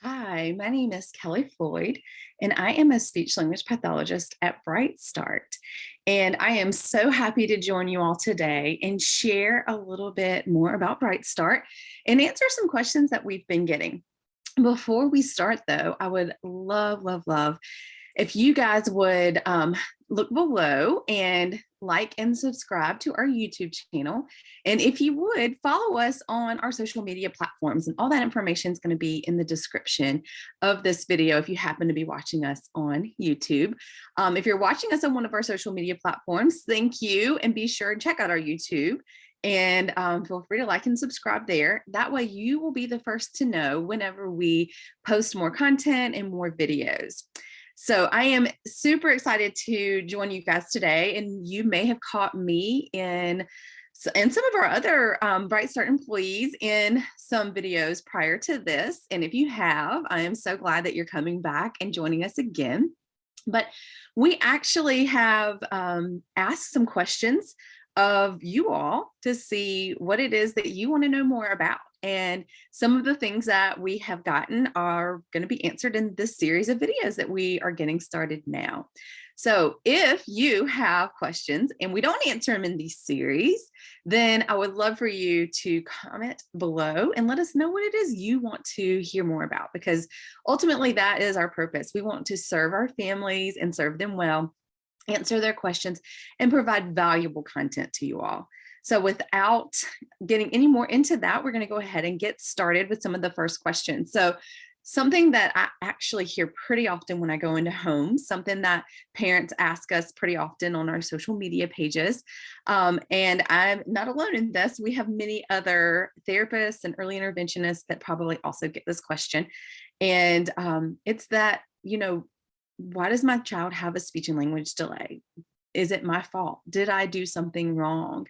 Hi, my name is Kelly Floyd, and I am a speech language pathologist at Bright Start. And I am so happy to join you all today and share a little bit more about Bright Start and answer some questions that we've been getting. Before we start, though, I would love if you guys would look below and like and subscribe to our YouTube channel. And if you would follow us on our social media platforms, and all that information is going to be in the description of this video if you happen to be watching us on YouTube. If you're watching us on one of our social media platforms, thank you. And be sure and check out our YouTube. And feel free to like and subscribe there. That way you will be the first to know whenever we post more content and more videos. So I am super excited to join you guys today, and you may have caught me and some of our other Bright Start employees in some videos prior to this. And if you have, I am so glad that you're coming back and joining us again. But we actually have asked some questions of you all to see what it is that you want to know more about. And some of the things that we have gotten are going to be answered in this series of videos that we are getting started now. So if you have questions and we don't answer them in these series, then I would love for you to comment below and let us know what it is you want to hear more about, because ultimately that is our purpose. We want to serve our families and serve them well, answer their questions, and provide valuable content to you all. So without getting any more into that, we're going to go ahead and get started with some of the first questions. So something that I actually hear pretty often when I go into homes, something that parents ask us pretty often on our social media pages, and I'm not alone in this. We have many other therapists and early interventionists that probably also get this question. And it's that, why does my child have a speech and language delay? Is it my fault? Did I do something wrong?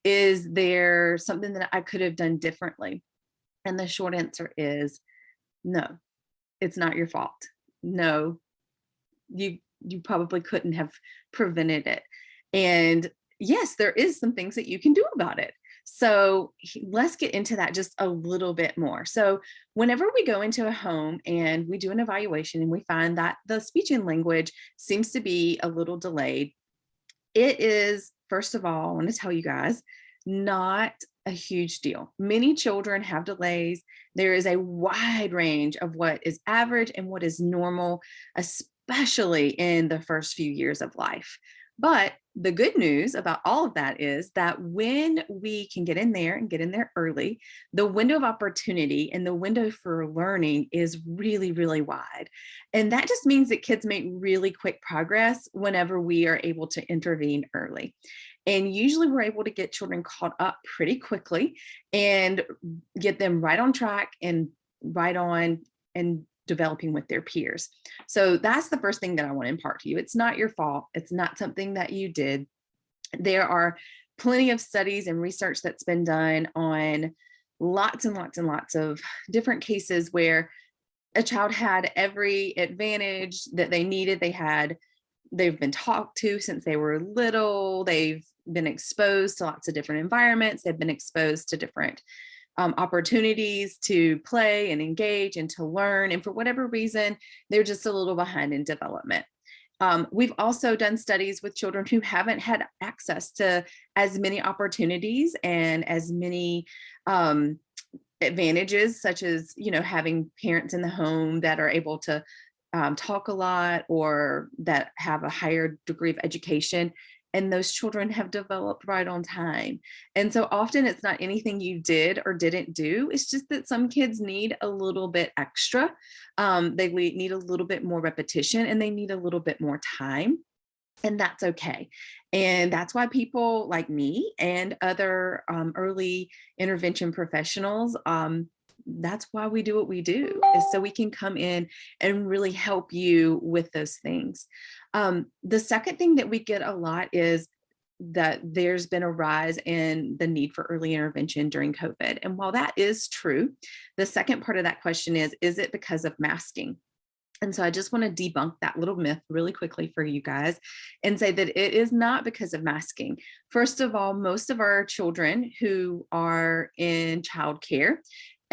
Is there something that I could have done differently? And the short answer is no, it's not your fault. No, you probably couldn't have prevented it. And yes, there is some things that you can do about it. So let's get into that just a little bit more. So whenever we go into a home and we do an evaluation and we find that the speech and language seems to be a little delayed, it is, first of all, I want to tell you guys, not a huge deal. Many children have delays. There is a wide range of what is average and what is normal, especially in the first few years of life. But the good news about all of that is that when we can get in there and get in there early, the window of opportunity and the window for learning is really wide. And that just means that kids make really quick progress whenever we are able to intervene early. And usually we're able to get children caught up pretty quickly and get them right on track and right on and developing with their peers. So that's the first thing that I want to impart to you. It's not your fault. It's not something that you did. There are plenty of studies and research that's been done on lots and lots of different cases where a child had every advantage that they needed. They've been talked to since they were little. They've been exposed to lots of different environments. They've been exposed to different opportunities to play and engage and to learn. And for whatever reason, they're just a little behind in development. We've also done studies with children who haven't had access to as many opportunities and as many advantages, such as, having parents in the home that are able to talk a lot or that have a higher degree of education. And those children have developed right on time. And so often it's not anything you did or didn't do. It's just that some kids need a little bit extra. They need a little bit more repetition and they need a little bit more time. And that's okay. And that's why people like me and other early intervention professionals, that's why we do what we do, is so we can come in and really help you with those things. The second thing that we get a lot is that there's been a rise in the need for early intervention during COVID. And while that is true, the second part of that question is it because of masking? And so I just want to debunk that little myth really quickly for you guys and say that it is not because of masking. First of all, most of our children who are in childcare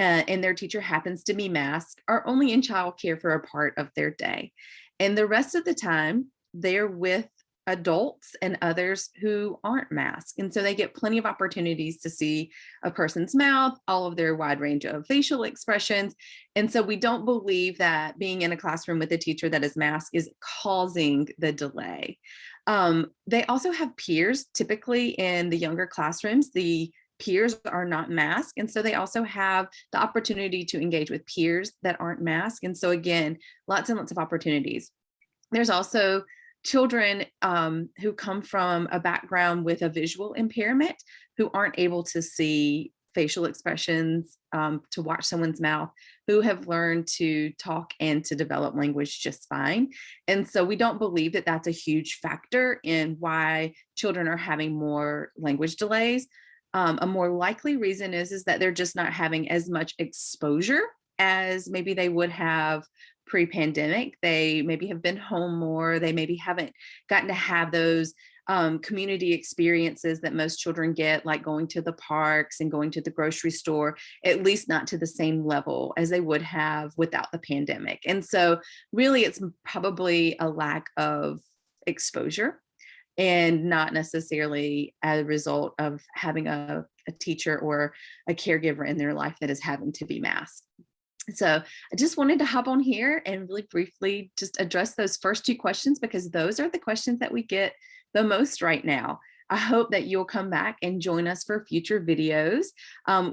and their teacher happens to be masked, are only in childcare for a part of their day. And the rest of the time, they're with adults and others who aren't masked. And so they get plenty of opportunities to see a person's mouth, all of their wide range of facial expressions. And so we don't believe that being in a classroom with a teacher that is masked is causing the delay. They also have peers. Typically in the younger classrooms, the peers are not masked. And so they also have the opportunity to engage with peers that aren't masked. And so again, lots and lots of opportunities. There's also children who come from a background with a visual impairment who aren't able to see facial expressions, to watch someone's mouth, who have learned to talk and to develop language just fine. And so we don't believe that that's a huge factor in why children are having more language delays. A more likely reason is that they're just not having as much exposure as maybe they would have pre-pandemic. They maybe have been home more. They maybe haven't gotten to have those community experiences that most children get, like going to the parks and going to the grocery store, at least not to the same level as they would have without the pandemic. And so really it's probably a lack of exposure and not necessarily as a result of having a teacher or a caregiver in their life that is having to be masked. So I just wanted to hop on here and really briefly just address those first two questions, because those are the questions that we get the most right now. I hope that you'll come back and join us for future videos.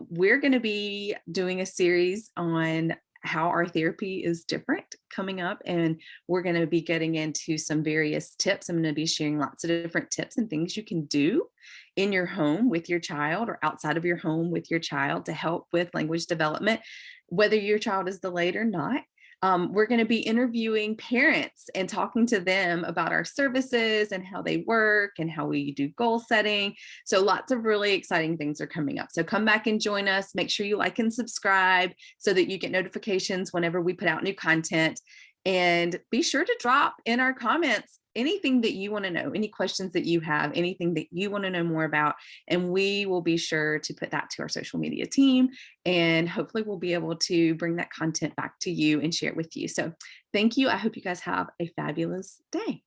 We're going to be doing a series on how our therapy is different coming up, and we're going to be getting into some various tips. I'm going to be sharing lots of different tips and things you can do in your home with your child or outside of your home with your child to help with language development, whether your child is delayed or not. We're going to be interviewing parents and talking to them about our services and how they work and how we do goal setting. So lots of really exciting things are coming up. So come back and join us. Make sure you like and subscribe so that you get notifications whenever we put out new content. And be sure to drop in our comments anything that you want to know, any questions that you have, anything that you want to know more about. And we will be sure to put that to our social media team. And hopefully we'll be able to bring that content back to you and share it with you. So thank you. I hope you guys have a fabulous day.